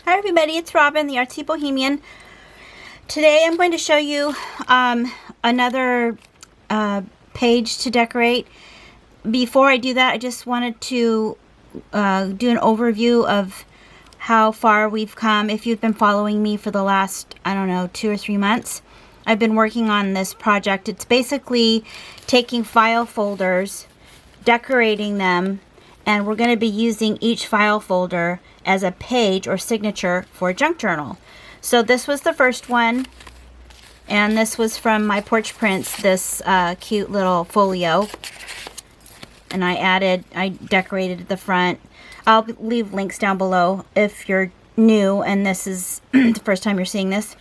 Hi everybody, it's Robin, the Artsy Bohemian. Today I'm going to show you another page to decorate. Before I do that, I just wanted to do an overview of how far we've come. If you've been following me for the last, I don't know, 2 or 3 months, I've been working on this project. It's basically taking file folders, decorating them, and we're going to be using each file folder as a page or signature for a junk journal. So this was the first one, and this was from my Porch Prints, this cute little folio. And I decorated the front. I'll leave links down below if you're new and this is the first time you're seeing this.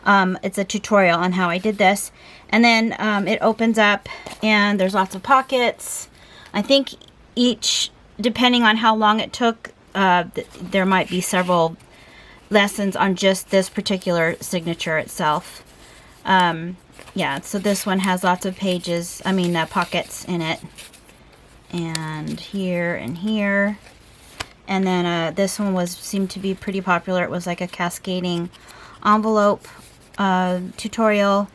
It's a tutorial on how I did this. And then it opens up and there's lots of pockets. I think each, depending on how long it took, there might be several lessons on just this particular signature itself. Yeah, so this one has lots of pages, pockets in it. And here and here. And then this one seemed to be pretty popular. It was like a cascading envelope tutorial.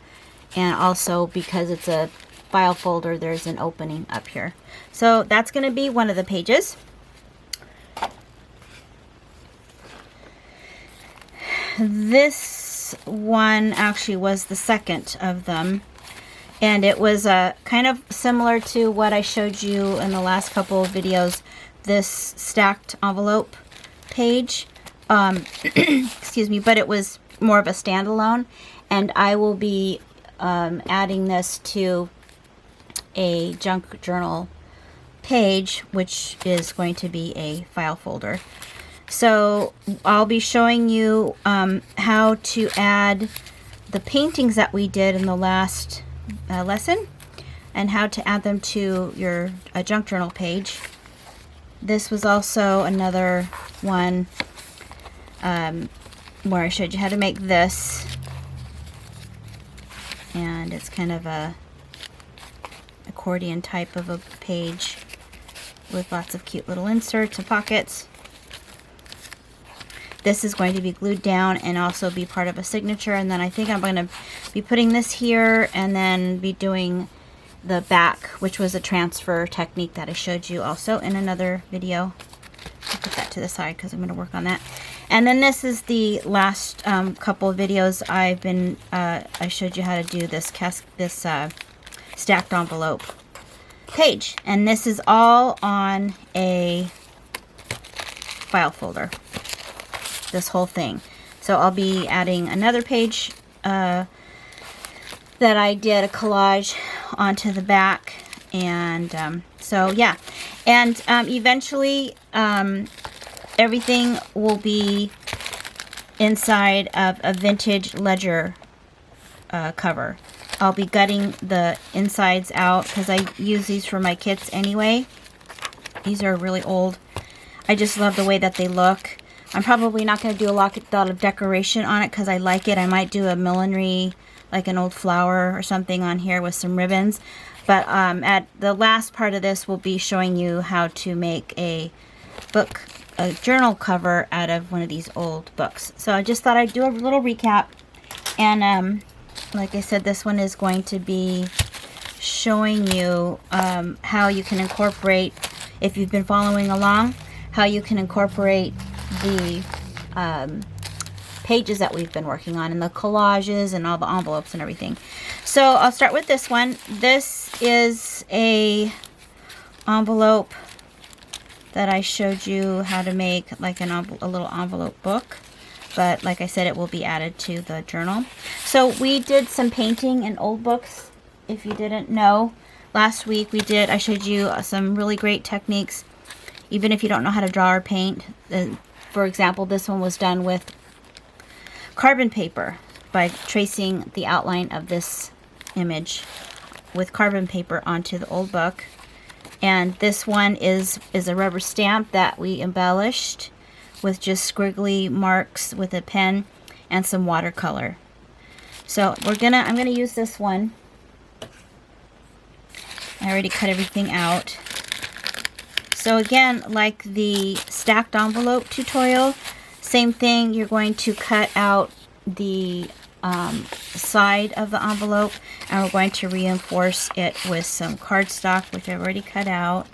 And also because it's a file folder, there's an opening up here. So that's going to be one of the pages. This one actually was the second of them, and it was kind of similar to what I showed you in the last couple of videos, this stacked envelope page. Excuse me, but it was more of a standalone, and I will be adding this to a junk journal page, which is going to be a file folder. So I'll be showing you how to add the paintings that we did in the last lesson and how to add them to your junk journal page. This was also another one where I showed you how to make this, and it's kind of a accordion type of a page with lots of cute little inserts and pockets. This is going to be glued down and also be part of a signature, and then I think I'm going to be putting this here and then be doing the back, which was a transfer technique that I showed you also in another video. I'll put that to the side because I'm going to work on that. And then this is the last couple of videos I showed you how to do this stacked envelope page, and this is all on a file folder, this whole thing. So I'll be adding another page that I did a collage onto the back, and so yeah, and eventually everything will be inside of a vintage ledger cover. I'll be gutting the insides out because I use these for my kits anyway. These are really old. I just love the way that they look. I'm probably not going to do a lot of decoration on it because I like it. I might do a millinery, like an old flower or something on here with some ribbons. But at the last part of this, we'll be showing you how to make a journal cover out of one of these old books. So I just thought I'd do a little recap. And like I said, this one is going to be showing you how you can incorporate, if you've been following along, how you can incorporate the pages that we've been working on and the collages and all the envelopes and everything. So I'll start with this one. This is a envelope that I showed you how to make, like a little envelope book, but like I said, it will be added to the journal. So we did some painting in old books. If you didn't know, last week I showed you some really great techniques, even if you don't know how to draw or paint. For example, this one was done with carbon paper by tracing the outline of this image with carbon paper onto the old book. And this one is a rubber stamp that we embellished with just squiggly marks with a pen and some watercolor. So I'm gonna use this one. I already cut everything out. So again, like the stacked envelope tutorial, Same thing, you're going to cut out the side of the envelope, and we're going to reinforce it with some cardstock, which I've already cut out.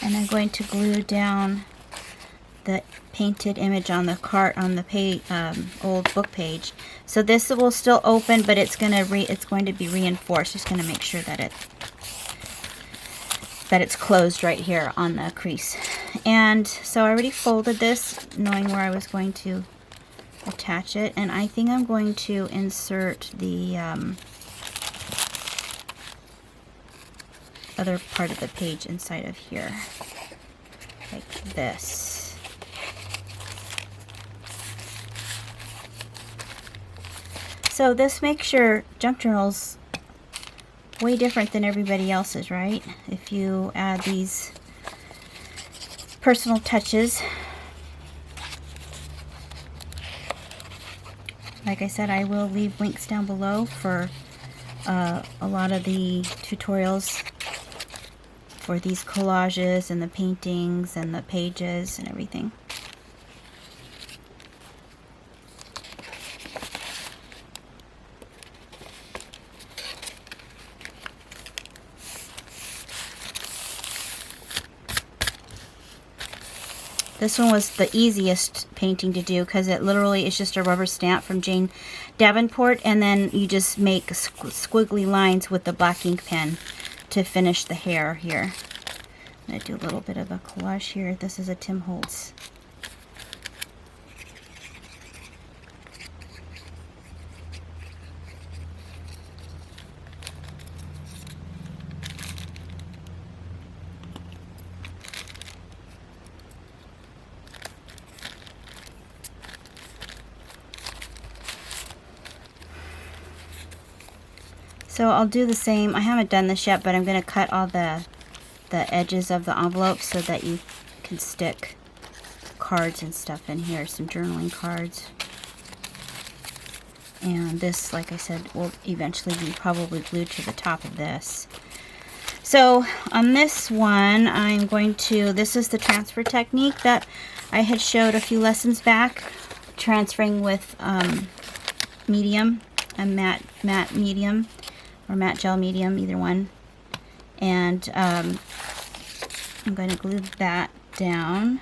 And I'm going to glue down the painted image on the cart on the page, old book page. So this will still open, but it's going to be reinforced. Just going to make sure that it's closed right here on the crease. And so I already folded this, knowing where I was going to attach it. And I think I'm going to insert the other part of the page inside of here, like this. So this makes your junk journals way different than everybody else's, right? If you add these personal touches. Like I said, I will leave links down below for a lot of the tutorials for these collages and the paintings and the pages and everything. This one was the easiest painting to do because it literally is just a rubber stamp from Jane Davenport, and then you just make squiggly lines with the black ink pen to finish the hair here. I'm going to do a little bit of a collage here. This is a Tim Holtz. So I'll do the same. I haven't done this yet, but I'm going to cut all the edges of the envelope so that you can stick cards and stuff in here, some journaling cards. And this, like I said, will eventually be probably glued to the top of this. So on this one, I'm going to, this is the transfer technique that I had showed a few lessons back, transferring with medium, a matte medium, or matte gel medium, either one. And I'm going to glue that down.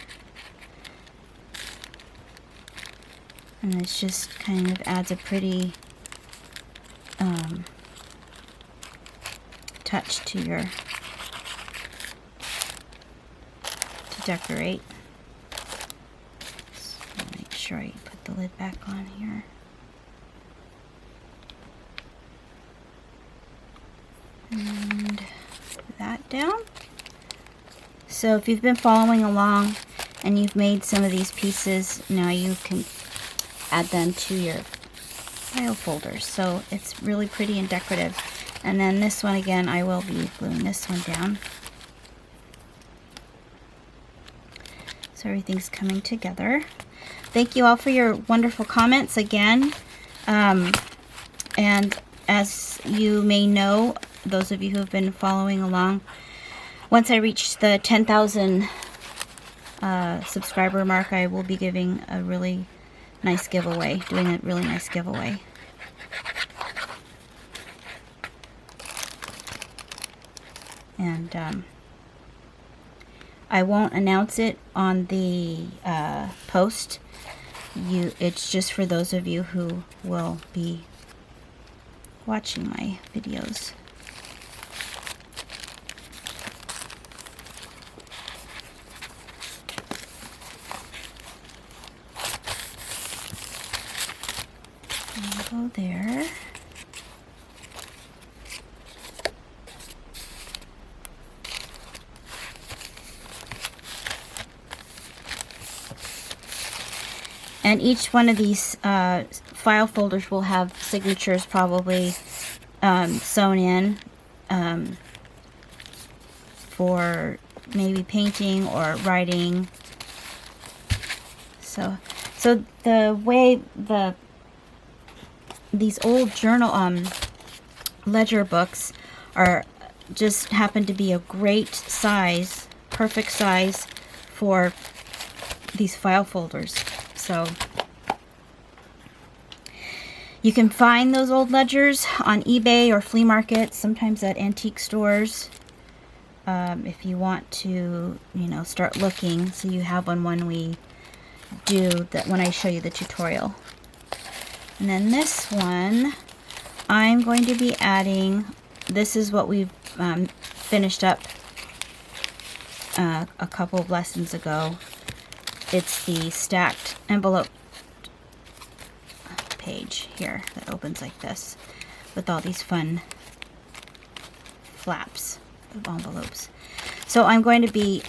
And it just kind of adds a pretty touch to your, to decorate. So make sure I put the lid back on here. And that down. So if you've been following along and you've made some of these pieces, now you can add them to your file folders. So it's really pretty and decorative. And then this one again, I will be gluing this one down. So everything's coming together. Thank you all for your wonderful comments again. And as you may know, those of you who have been following along, once I reach the 10,000 subscriber mark, I will be giving a really nice giveaway, doing a really nice giveaway. And I won't announce it on the post. It's just for those of you who will be watching my videos. Go there. And each one of these file folders will have signatures probably sewn in for maybe painting or writing. So the way these old journal ledger books are just happen to be a great size, perfect size for these file folders. So you can find those old ledgers on eBay or flea markets, sometimes at antique stores. If you want to, you know, start looking, so you have one when we do that, when I show you the tutorial. And then this one, I'm going to be adding, this is what we've finished up a couple of lessons ago. It's the stacked envelope page here that opens like this with all these fun flaps of envelopes. So I'm going to be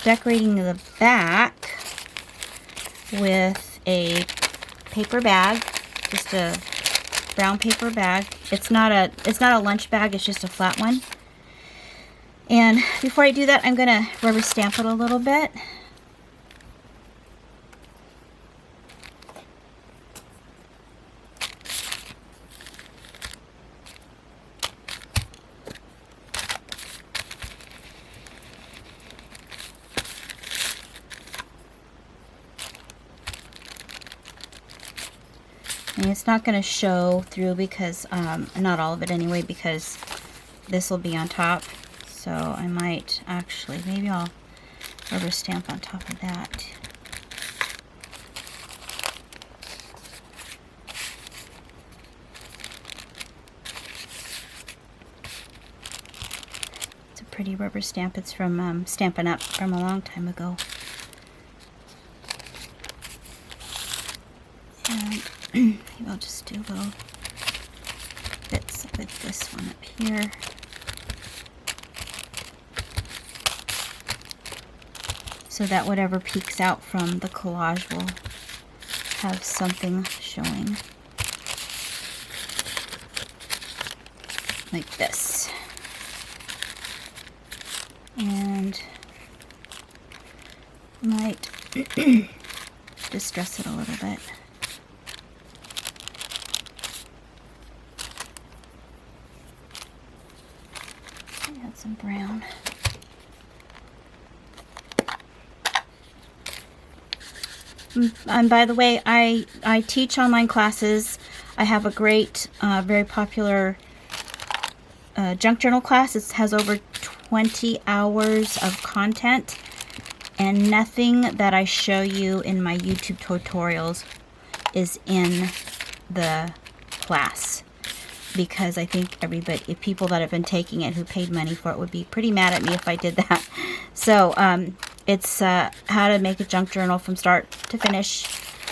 decorating the back with a paper bag, just a brown paper bag. It's not a lunch bag, it's just a flat one. And before I do that, I'm going to rubber stamp it a little bit. And it's not going to show through because, not all of it anyway, because this will be on top. So I might actually, maybe I'll rubber stamp on top of that. It's a pretty rubber stamp. It's from Stampin' Up! From a long time ago. And maybe I'll just do little bits with this one up here. So that whatever peeks out from the collage will have something showing. Like this. And might distress it a little bit. Add some brown. And by the way, I teach online classes. I have a great, very popular junk journal class. It has over 20 hours of content, and nothing that I show you in my YouTube tutorials is in the class, because I think everybody, if people that have been taking it who paid money for it, would be pretty mad at me if I did that. So it's how to make a junk journal from start to finish,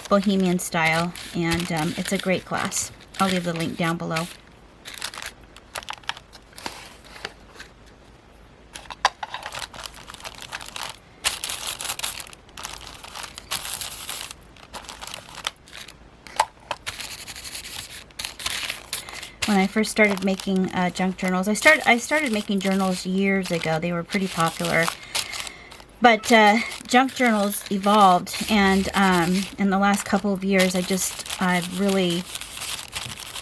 bohemian style, and it's a great class. I'll leave the link down below. When I first started making junk journals, I started making journals years ago. They were pretty popular. But junk journals evolved, and in the last couple of years, I've really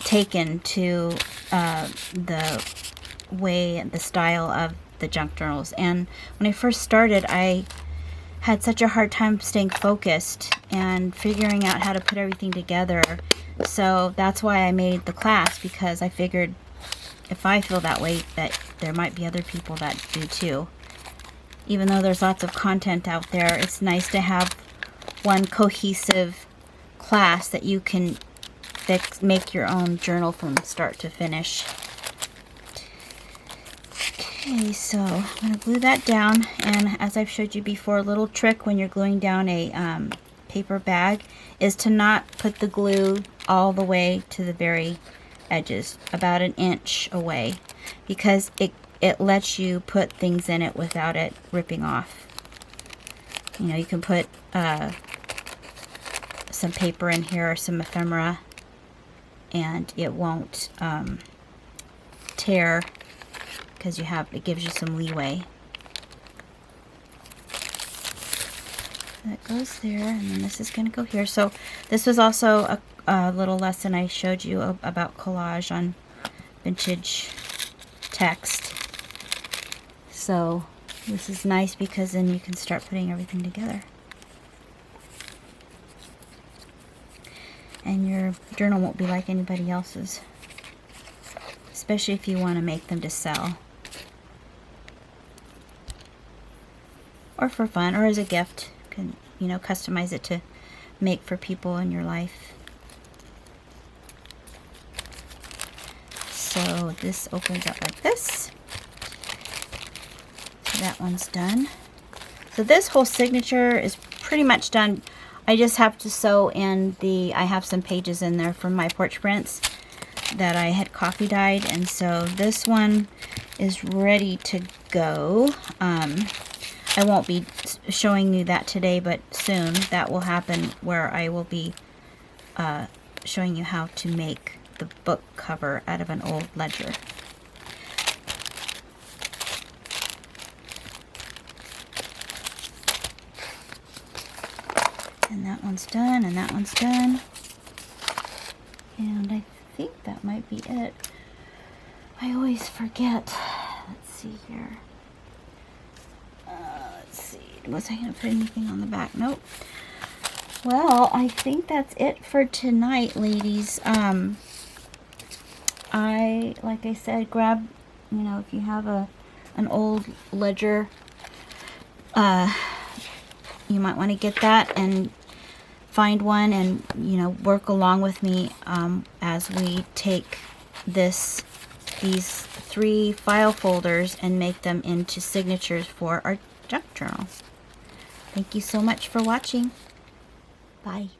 taken to the way and the style of the junk journals. And when I first started, I had such a hard time staying focused and figuring out how to put everything together. So that's why I made the class, because I figured if I feel that way, that there might be other people that do too. Even though there's lots of content out there, it's nice to have one cohesive class that you can make your own journal from start to finish. Okay, so I'm going to glue that down, and as I've showed you before, a little trick when you're gluing down a paper bag is to not put the glue all the way to the very edges, about an inch away, because it lets you put things in it without it ripping off. You know, you can put some paper in here or some ephemera, and it won't tear because it gives you some leeway. That goes there, and then this is going to go here. So this was also a little lesson I showed you about collage on vintage text. So this is nice because then you can start putting everything together. And your journal won't be like anybody else's, especially if you want to make them to sell, or for fun, or as a gift. You can, you know, customize it to make for people in your life. So this opens up like this. So that one's done. So this whole signature is pretty much done. I just have to sew in I have some pages in there from my porch prints that I had coffee dyed, and so this one is ready to go. I won't be showing you that today, but soon that will happen, where I will be showing you how to make the book cover out of an old ledger. And that one's done, and that one's done. And I think that might be it. I always forget. Let's see here. Let's see. Was I going to put anything on the back? Nope. Well, I think that's it for tonight, ladies. Like I said, grab, you know, if you have an old ledger, you might want to get that and find one, and, you know, work along with me as we take these 3 file folders and make them into signatures for our junk journal. Thank you so much for watching. Bye.